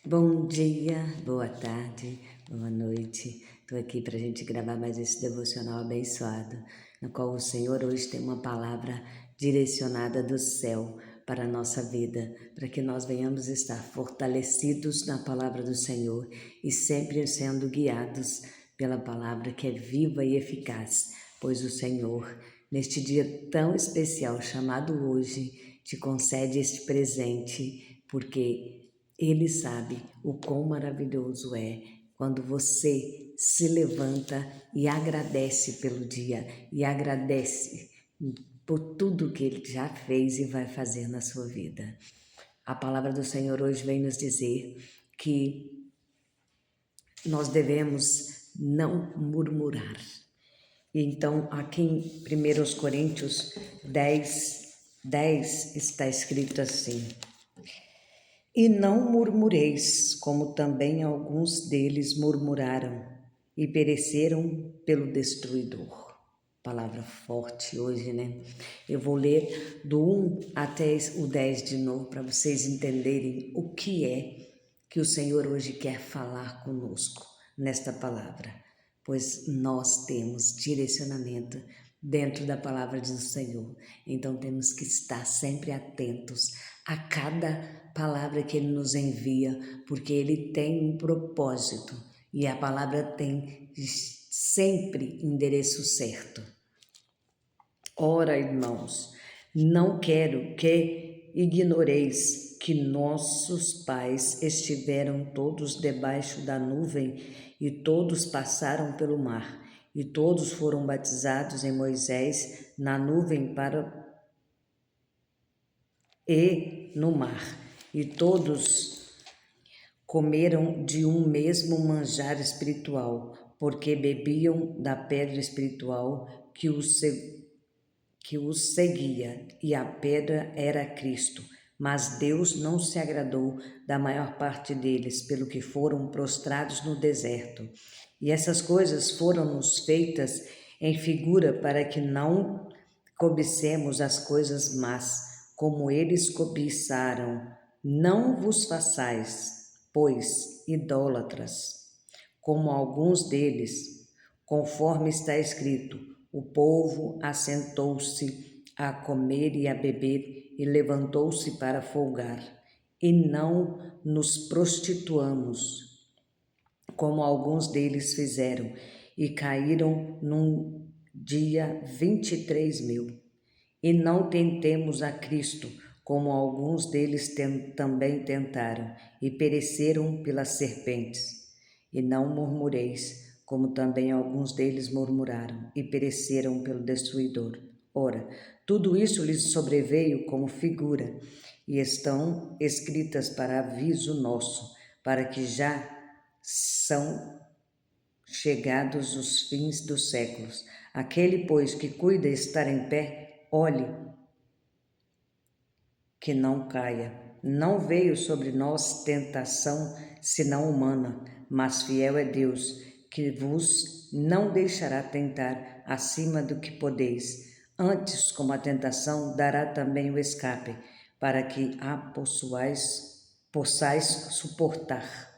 Bom dia, boa tarde, boa noite. Estou aqui para a gente gravar mais esse devocional abençoado, no qual o Senhor hoje tem uma palavra direcionada do céu para a nossa vida, para que nós venhamos estar fortalecidos na palavra do Senhor e sempre sendo guiados pela palavra que é viva e eficaz, pois o Senhor, neste dia tão especial chamado hoje, te concede este presente, porque Ele sabe o quão maravilhoso é quando você se levanta e agradece pelo dia e agradece por tudo que Ele já fez e vai fazer na sua vida. A palavra do Senhor hoje vem nos dizer que nós devemos não murmurar. Então, aqui em 1 Coríntios 10 está escrito assim: E não murmureis, como também alguns deles murmuraram e pereceram pelo destruidor. Palavra forte hoje, né? Eu vou ler do 1 até o 10 de novo para vocês entenderem o que é que o Senhor hoje quer falar conosco nesta palavra, pois nós temos direcionamento dentro da palavra do Senhor. Então temos que estar sempre atentos a cada palavra que Ele nos envia, porque Ele tem um propósito e a palavra tem sempre endereço certo. Ora, irmãos, não quero que ignoreis que nossos pais estiveram todos debaixo da nuvem e todos passaram pelo mar, e todos foram batizados em Moisés na nuvem e no mar, e todos comeram de um mesmo manjar espiritual, porque bebiam da pedra espiritual que os seguia, e a pedra era Cristo. Mas Deus não se agradou da maior parte deles, pelo que foram prostrados no deserto. E essas coisas foram-nos feitas em figura para que não cobicemos as coisas más, como eles cobiçaram. Não vos façais, pois, idólatras, como alguns deles, conforme está escrito: o povo assentou-se a comer e a beber e levantou-se para folgar. E não nos prostituamos, como alguns deles fizeram, e caíram num dia 23.000. E não tentemos a Cristo, como alguns deles também tentaram, e pereceram pelas serpentes. E não murmureis, como também alguns deles murmuraram, e pereceram pelo destruidor. Ora, tudo isso lhes sobreveio como figura, e estão escritas para aviso nosso, para que já são chegados os fins dos séculos. Aquele, pois, que cuida estar em pé, olhe que não caia. Não veio sobre nós tentação senão humana, mas fiel é Deus, que vos não deixará tentar acima do que podeis. Antes, como a tentação, dará também o escape, para que a possais suportar.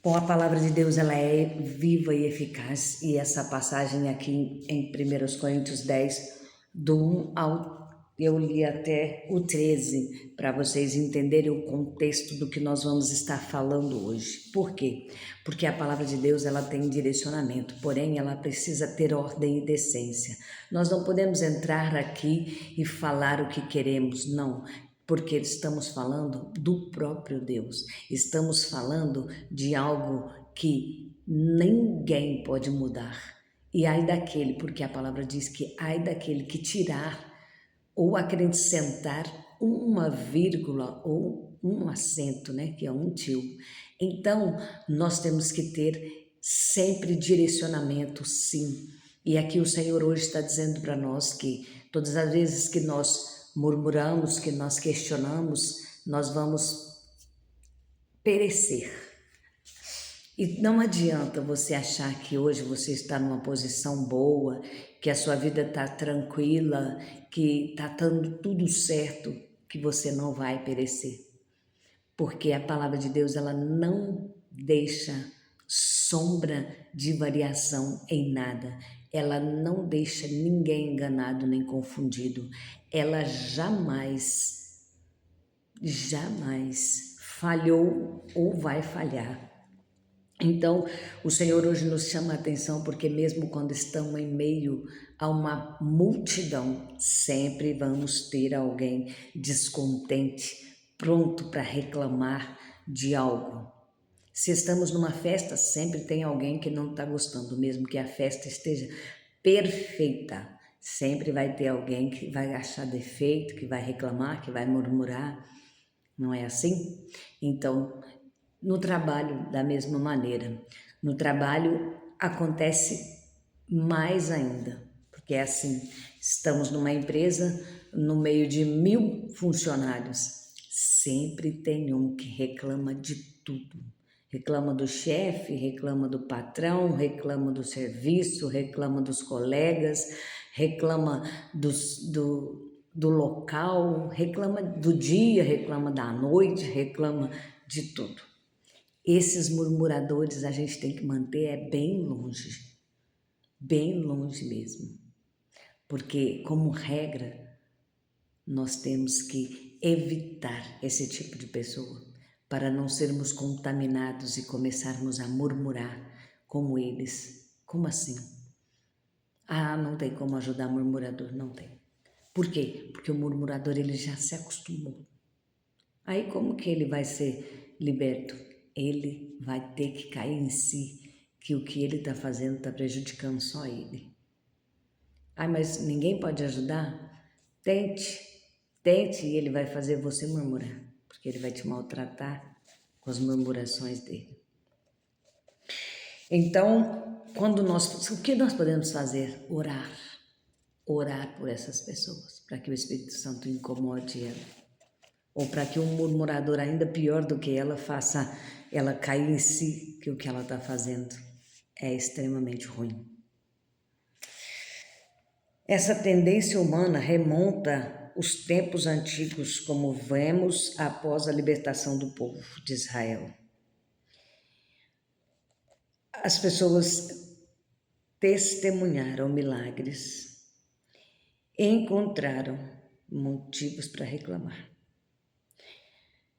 Bom, a palavra de Deus ela é viva e eficaz, e essa passagem aqui em 1 Coríntios 10, do 1 ao eu li até o 13, para vocês entenderem o contexto do que nós vamos estar falando hoje. Por quê? Porque a palavra de Deus ela tem direcionamento, porém ela precisa ter ordem e decência. Nós não podemos entrar aqui e falar o que queremos, não, porque estamos falando do próprio Deus, estamos falando de algo que ninguém pode mudar. E ai daquele, porque a palavra diz que ai daquele que tirar ou acrescentar uma vírgula ou um acento, né, que é um tio. Então, nós temos que ter sempre direcionamento, sim. E aqui o Senhor hoje está dizendo para nós que todas as vezes que nós murmuramos, que nós questionamos, nós vamos perecer. E não adianta você achar que hoje você está numa posição boa, que a sua vida está tranquila, que está dando tudo certo, que você não vai perecer. porque a palavra de Deus ela não deixa sombra de variação em nada. Ela não deixa ninguém enganado nem confundido. Ela jamais falhou ou vai falhar. Então, o Senhor hoje nos chama a atenção porque mesmo quando estamos em meio a uma multidão, sempre vamos ter alguém descontente, pronto para reclamar de algo. Se estamos numa festa, sempre tem alguém que não está gostando, mesmo que a festa esteja perfeita. Sempre vai ter alguém que vai achar defeito, que vai reclamar, que vai murmurar. Não é assim? Então, no trabalho, da mesma maneira. No trabalho acontece mais ainda, porque é assim, estamos numa empresa no meio de 1000 funcionários. Sempre tem um que reclama de tudo. Reclama do chefe, reclama do patrão, reclama do serviço, reclama dos colegas, reclama do local, reclama do dia, reclama da noite, reclama de tudo. Esses murmuradores a gente tem que manter bem longe mesmo, porque como regra nós temos que evitar esse tipo de pessoa para não sermos contaminados e começarmos a murmurar como eles. Como assim? Ah, não tem como ajudar murmurador, não tem. Por quê? Porque o murmurador ele já se acostumou. Aí como que ele vai ser liberto? Ele vai ter que cair em si, que o que ele está fazendo está prejudicando só ele. Ah, mas ninguém pode ajudar? Tente e ele vai fazer você murmurar, porque ele vai te maltratar com as murmurações dele. Então, o que nós podemos fazer? Orar por essas pessoas, para que o Espírito Santo incomode ela. Ou para que um murmurador ainda pior do que ela faça ela cair em si, que o que ela está fazendo é extremamente ruim. Essa tendência humana remonta os tempos antigos, como vemos após a libertação do povo de Israel. As pessoas testemunharam milagres e encontraram motivos para reclamar.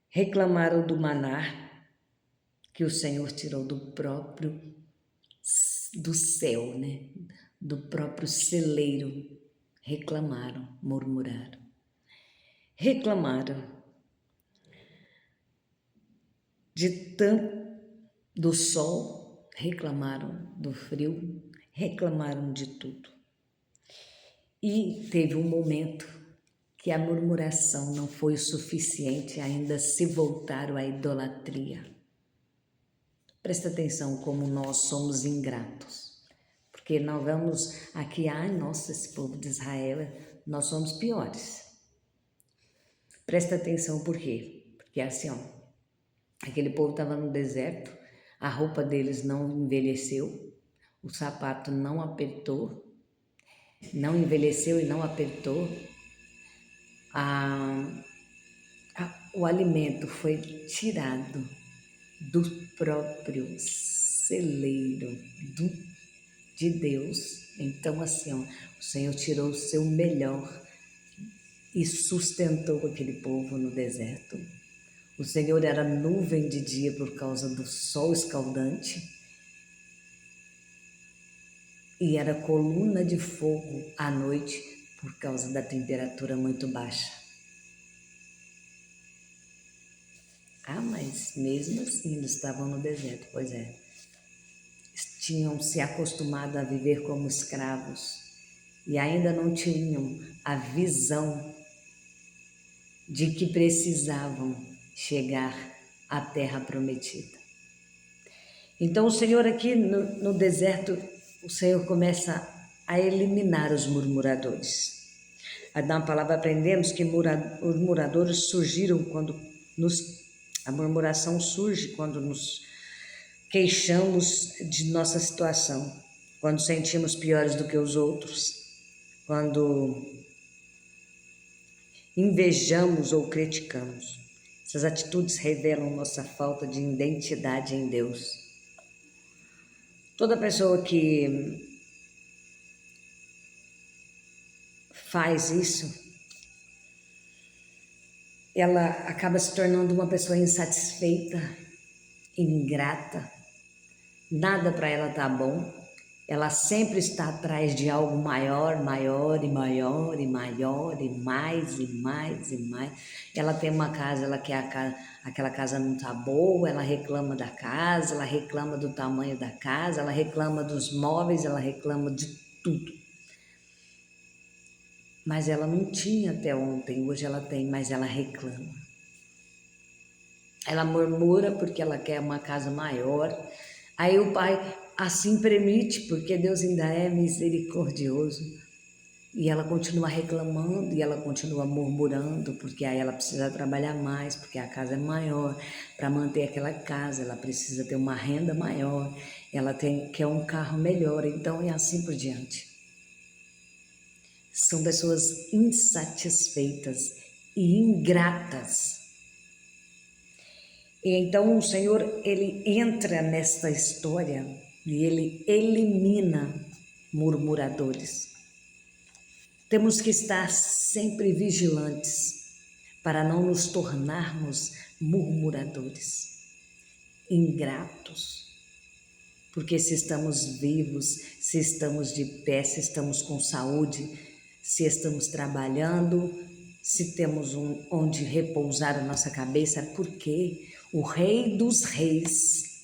Reclamaram do maná que o Senhor tirou do céu, né? Do próprio celeiro. Reclamaram, murmuraram. Reclamaram do sol, reclamaram do frio, reclamaram de tudo. E teve um momento que a murmuração não foi o suficiente, ainda se voltaram à idolatria. Presta atenção como nós somos ingratos, porque nós vamos aqui, nossa, esse povo de Israel, nós somos piores. Presta atenção por quê? Porque assim, aquele povo estava no deserto, a roupa deles não envelheceu, o sapato não apertou, não envelheceu e não apertou, o alimento foi tirado do próprio celeiro de Deus. Então assim, o Senhor tirou o seu melhor e sustentou aquele povo no deserto. O Senhor era nuvem de dia por causa do sol escaldante e era coluna de fogo à noite por causa da temperatura muito baixa. Mas mesmo assim eles estavam no deserto, pois é. Tinham se acostumado a viver como escravos e ainda não tinham a visão de que precisavam chegar à terra prometida. Então o Senhor aqui no deserto, o Senhor começa a eliminar os murmuradores. Na palavra aprendemos que os murmuradores surgiram a murmuração surge quando nos queixamos de nossa situação, quando sentimos piores do que os outros, quando invejamos ou criticamos. Essas atitudes revelam nossa falta de identidade em Deus. Toda pessoa que faz isso, ela acaba se tornando uma pessoa insatisfeita, ingrata, nada para ela tá bom. Ela sempre está atrás de algo maior, maior e maior e maior e mais e mais e mais. Ela tem uma casa, ela quer aquela casa não tá boa, ela reclama da casa, ela reclama do tamanho da casa, ela reclama dos móveis, ela reclama de tudo. Mas ela não tinha até ontem, hoje ela tem, mas ela reclama. Ela murmura porque ela quer uma casa maior. Aí o pai assim permite, porque Deus ainda é misericordioso. E ela continua reclamando e ela continua murmurando, porque aí ela precisa trabalhar mais, porque a casa é maior. Para manter aquela casa, ela precisa ter uma renda maior, ela quer um carro melhor, então e assim por diante. São pessoas insatisfeitas e ingratas. E então o Senhor, ele entra nesta história e ele elimina murmuradores. Temos que estar sempre vigilantes para não nos tornarmos murmuradores, ingratos. Porque se estamos vivos, se estamos de pé, se estamos com saúde, se estamos trabalhando, se temos onde repousar a nossa cabeça, porque o Rei dos Reis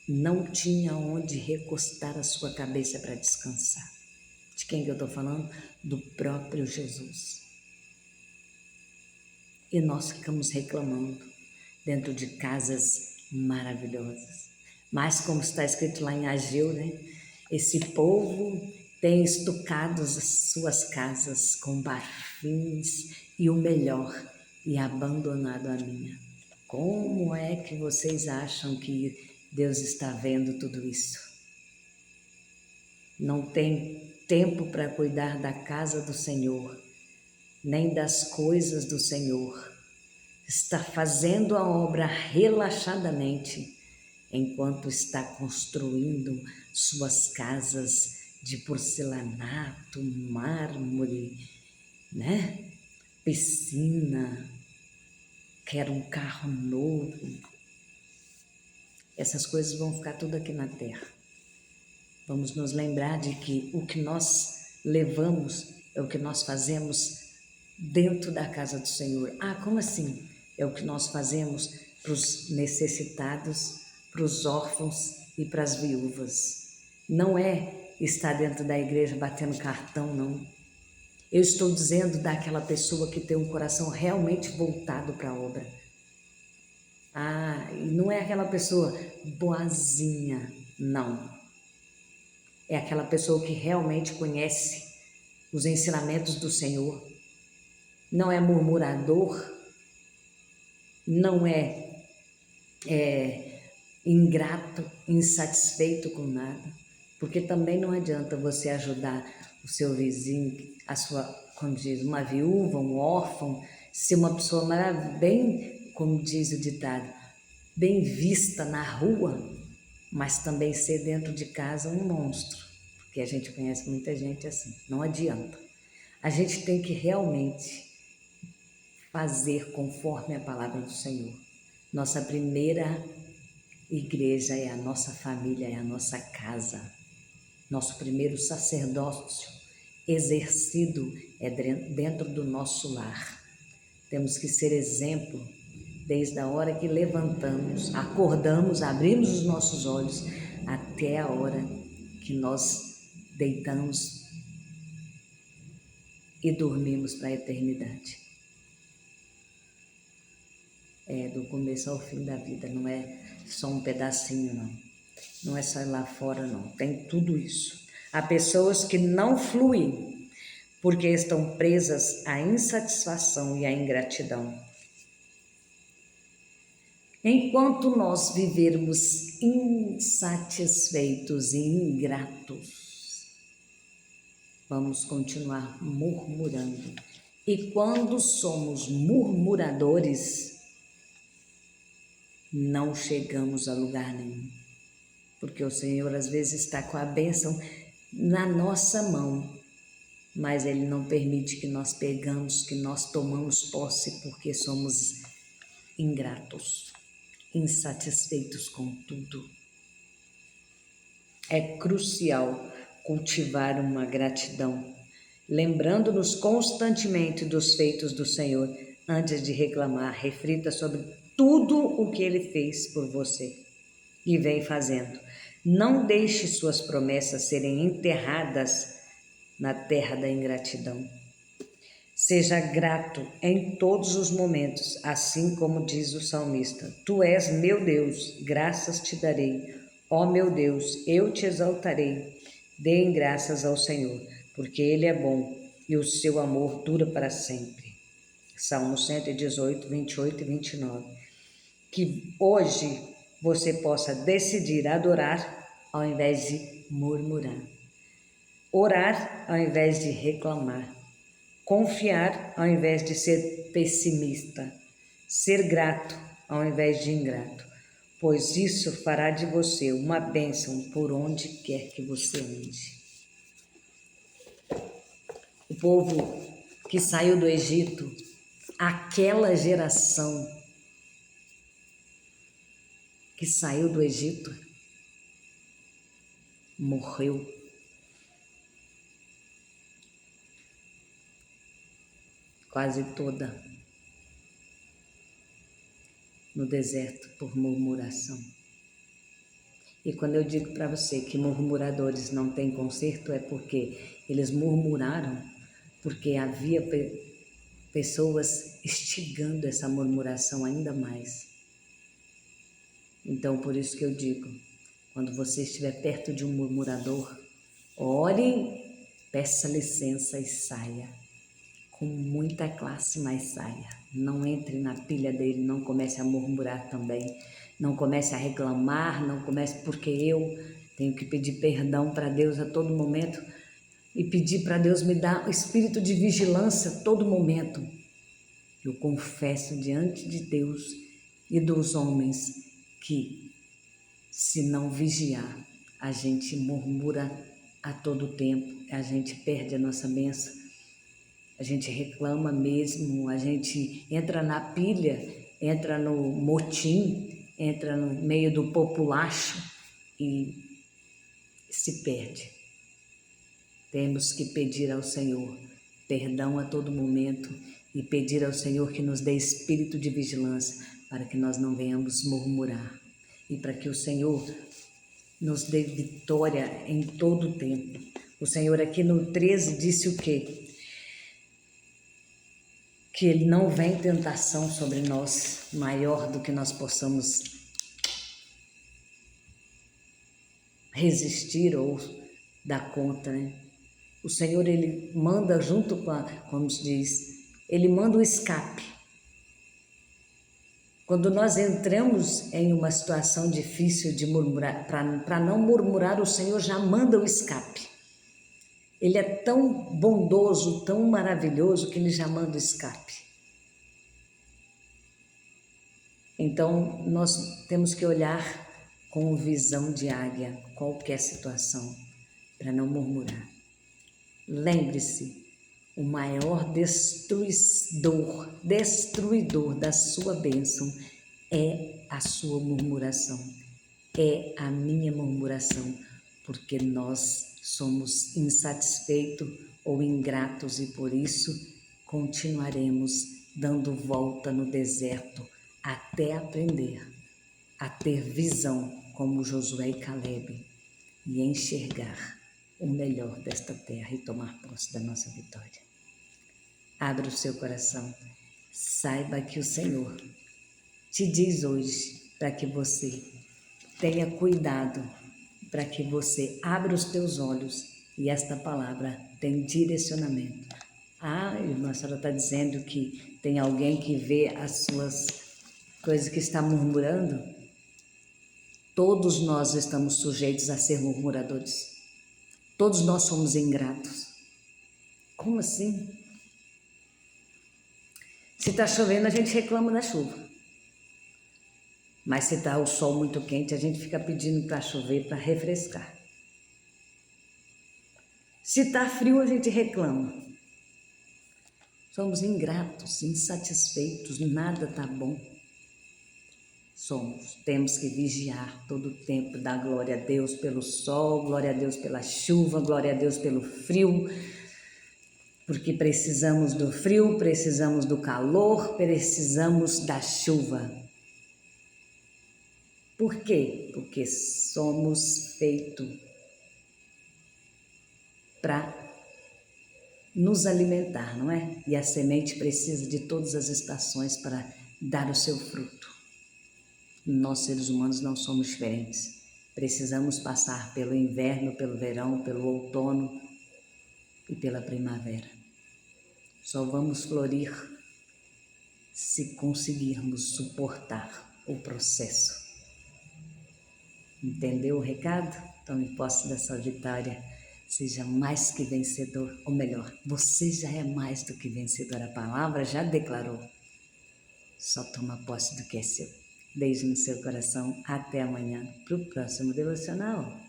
não tinha onde recostar a sua cabeça para descansar. De quem que eu estou falando? Do próprio Jesus. E nós ficamos reclamando dentro de casas maravilhosas. Mas como está escrito lá em Ageu, né? Esse povo tem estucados as suas casas com marfins e o melhor, e abandonado a minha. Como é que vocês acham que Deus está vendo tudo isso? Não tem tempo para cuidar da casa do Senhor, nem das coisas do Senhor. Está fazendo a obra relaxadamente, enquanto está construindo suas casas de porcelanato, mármore, né? Piscina, quer um carro novo. Essas coisas vão ficar tudo aqui na terra. Vamos nos lembrar de que o que nós levamos é o que nós fazemos dentro da casa do Senhor. Ah, como assim? É o que nós fazemos para os necessitados, para os órfãos e para as viúvas. Não é estar dentro da igreja batendo cartão, não. Eu estou dizendo daquela pessoa que tem um coração realmente voltado para a obra. Ah, e não é aquela pessoa boazinha, não. É aquela pessoa que realmente conhece os ensinamentos do Senhor. Não é murmurador, não é ingrato, insatisfeito com nada, porque também não adianta você ajudar o seu vizinho, a sua, como diz, uma viúva, um órfão, ser uma pessoa bem, como diz o ditado, bem vista na rua, mas também ser dentro de casa um monstro, porque a gente conhece muita gente assim, não adianta. A gente tem que realmente fazer conforme a palavra do Senhor. Nossa primeira igreja é a nossa família, é a nossa casa. Nosso primeiro sacerdócio exercido é dentro do nosso lar. Temos que ser exemplo desde a hora que levantamos, acordamos, abrimos os nossos olhos, até a hora que nós deitamos e dormimos para a eternidade. É do começo ao fim da vida, não é só um pedacinho, não. Não é só ir lá fora, não. Tem tudo isso. Há pessoas que não fluem porque estão presas à insatisfação e à ingratidão. Enquanto nós vivermos insatisfeitos e ingratos, vamos continuar murmurando. E quando somos murmuradores, não chegamos a lugar nenhum. Porque o Senhor às vezes está com a bênção na nossa mão, mas Ele não permite que nós pegamos, que nós tomamos posse, porque somos ingratos, insatisfeitos com tudo. É crucial cultivar uma gratidão, lembrando-nos constantemente dos feitos do Senhor. Antes de reclamar, reflita sobre tudo o que Ele fez por você e vem fazendo. Não deixe suas promessas serem enterradas na terra da ingratidão. Seja grato em todos os momentos, assim como diz o salmista: Tu és meu Deus, graças te darei. Ó meu Deus, eu te exaltarei. Deem graças ao Senhor, porque Ele é bom e o seu amor dura para sempre. Salmo 118, 28 e 29. Que hoje você possa decidir adorar ao invés de murmurar. Orar ao invés de reclamar. Confiar ao invés de ser pessimista. Ser grato ao invés de ingrato. Pois isso fará de você uma bênção por onde quer que você ande. O povo que saiu do Egito, aquela geração que saiu do Egito, morreu. Quase toda no deserto por murmuração. E quando eu digo para você que murmuradores não têm conserto, é porque eles murmuraram, porque havia pessoas instigando essa murmuração ainda mais. Então, por isso que eu digo, quando você estiver perto de um murmurador, ore, peça licença e saia. Com muita classe, mas saia. Não entre na pilha dele, não comece a murmurar também. Não comece a reclamar, não comece, porque eu tenho que pedir perdão para Deus a todo momento e pedir para Deus me dar o espírito de vigilância a todo momento. Eu confesso diante de Deus e dos homens que, se não vigiar, a gente murmura a todo tempo, a gente perde a nossa bênção, a gente reclama mesmo, a gente entra na pilha, entra no motim, entra no meio do populacho e se perde. Temos que pedir ao Senhor perdão a todo momento e pedir ao Senhor que nos dê espírito de vigilância para que nós não venhamos murmurar e para que o Senhor nos dê vitória em todo o tempo. O Senhor aqui no 13 disse o quê? Que Ele não vem tentação sobre nós maior do que nós possamos resistir ou dar conta, né? O Senhor, Ele manda junto com como se diz, Ele manda o escape. Quando nós entramos em uma situação difícil de murmurar, para não murmurar, o Senhor já manda o escape. Ele é tão bondoso, tão maravilhoso, que Ele já manda o escape. Então, nós temos que olhar com visão de águia qualquer situação, para não murmurar. Lembre-se, o maior destruidor da sua bênção é a sua murmuração, é a minha murmuração, porque nós somos insatisfeitos ou ingratos e por isso continuaremos dando volta no deserto até aprender a ter visão como Josué e Caleb e enxergar o melhor desta terra e tomar posse da nossa vitória. Abra o seu coração, saiba que o Senhor te diz hoje para que você tenha cuidado, para que você abra os teus olhos e esta palavra tem direcionamento. A irmã Sara está dizendo que tem alguém que vê as suas coisas que está murmurando. Todos nós estamos sujeitos a ser murmuradores. Todos nós somos ingratos. Como assim? Se está chovendo, a gente reclama da chuva. Mas se está o sol muito quente, a gente fica pedindo para chover para refrescar. Se está frio, a gente reclama. Somos ingratos, insatisfeitos, nada está bom. Temos que vigiar todo o tempo, dar glória a Deus pelo sol, glória a Deus pela chuva, glória a Deus pelo frio, porque precisamos do frio, precisamos do calor, precisamos da chuva. Por quê? Porque somos feitos para nos alimentar, não é? E a semente precisa de todas as estações para dar o seu fruto. Nós, seres humanos, não somos diferentes. Precisamos passar pelo inverno, pelo verão, pelo outono e pela primavera. Só vamos florir se conseguirmos suportar o processo. Entendeu o recado? Tome posse dessa vitória. Seja mais que vencedor, ou melhor, você já é mais do que vencedor. A palavra já declarou. Só toma posse do que é seu. Beijo no seu coração. Até amanhã para o próximo devocional.